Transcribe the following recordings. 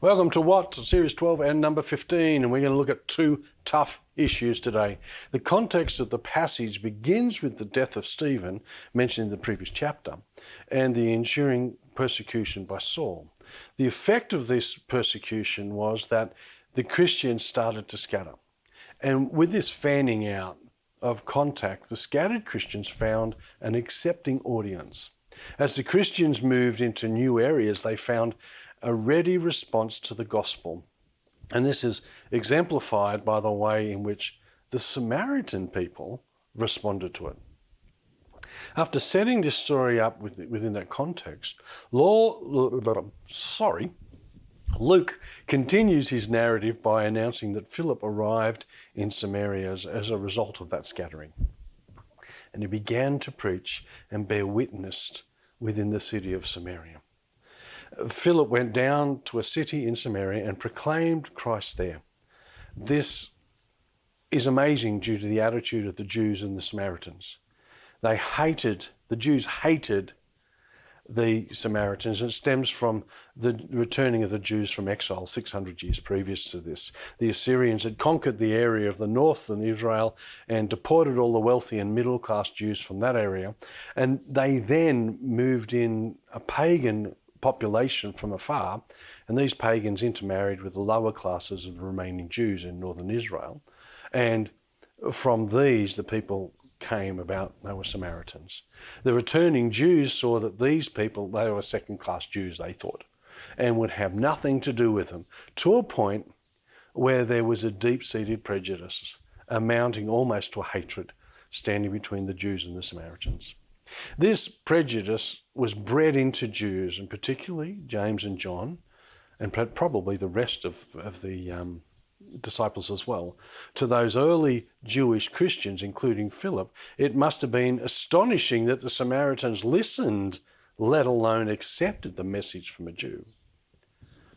Welcome to What? Series 12 and number 15, and we're going to look at two tough issues today. The context of the passage begins with the death of Stephen, mentioned in the previous chapter, and the ensuing persecution by Saul. The effect of this persecution was that the Christians started to scatter. And with this fanning out of contact, the scattered Christians found an accepting audience. As the Christians moved into new areas, they found a ready response to the gospel. And this is exemplified by the way in which the Samaritan people responded to it. After setting this story up within that context, Luke continues his narrative by announcing that Philip arrived in Samaria as a result of that scattering. And he began to preach and bear witness within the city of Samaria. Philip went down to a city in Samaria and proclaimed Christ there. This is amazing due to the attitude of the Jews and the Samaritans. The Jews hated the Samaritans, and it stems from the returning of the Jews from exile 600 years previous to this. The Assyrians had conquered the area of the north in Israel and deported all the wealthy and middle-class Jews from that area, and they then moved in a pagan population from afar, and these pagans intermarried with the lower classes of the remaining Jews in northern Israel. And from these, the people came about, they were Samaritans. The returning Jews saw that these people, they were second-class Jews, they thought, and would have nothing to do with them, to a point where there was a deep-seated prejudice, amounting almost to a hatred, standing between the Jews and the Samaritans. This prejudice was bred into Jews, and particularly James and John, and probably the rest of the disciples as well. To those early Jewish Christians, including Philip, it must have been astonishing that the Samaritans listened, let alone accepted the message from a Jew.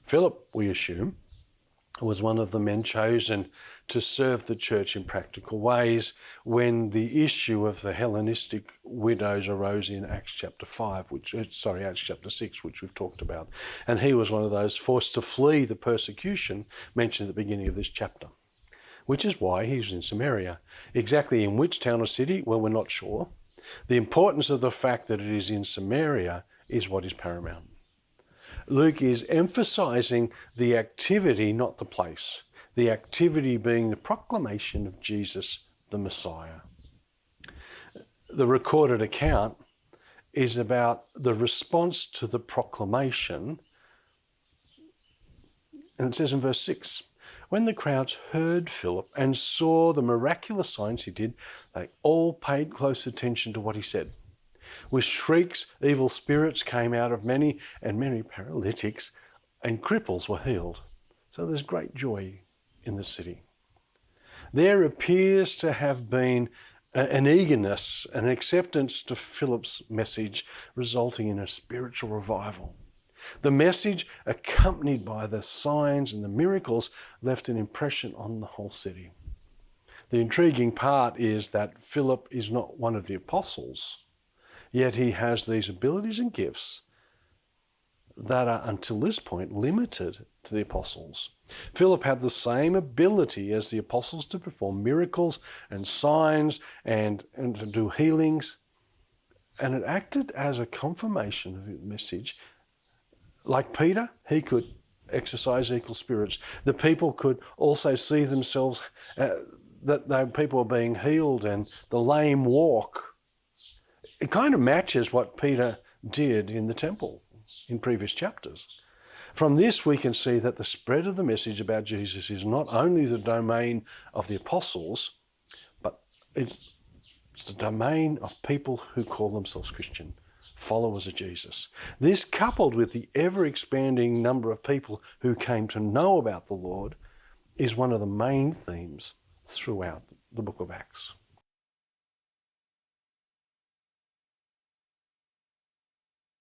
Philip, we assume, was one of the men chosen to serve the church in practical ways when the issue of the Hellenistic widows arose in Acts chapter 6, which we've talked about. And he was one of those forced to flee the persecution mentioned at the beginning of this chapter, which is why he's in Samaria. Exactly in which town or city? Well, we're not sure. The importance of the fact that it is in Samaria is what is paramount. Luke is emphasizing the activity, not the place. The activity being the proclamation of Jesus, the Messiah. The recorded account is about the response to the proclamation. And it says in verse 6, when the crowds heard Philip and saw the miraculous signs he did, they all paid close attention to what he said. With shrieks, evil spirits came out of many, and many paralytics and cripples were healed. So there's great joy in the city. There appears to have been an eagerness, an acceptance to Philip's message, resulting in a spiritual revival. The message, accompanied by the signs and the miracles, left an impression on the whole city. The intriguing part is that Philip is not one of the apostles, yet he has these abilities and gifts that are, until this point, limited to the apostles. Philip had the same ability as the apostles to perform miracles and signs and to do healings. And it acted as a confirmation of the message. Like Peter, he could exorcise evil spirits. The people could also see themselves, that people were being healed and the lame walk. It kind of matches what Peter did in the temple in previous chapters. From this, we can see that the spread of the message about Jesus is not only the domain of the apostles, but it's the domain of people who call themselves Christian, followers of Jesus. This, coupled with the ever-expanding number of people who came to know about the Lord, is one of the main themes throughout the book of Acts.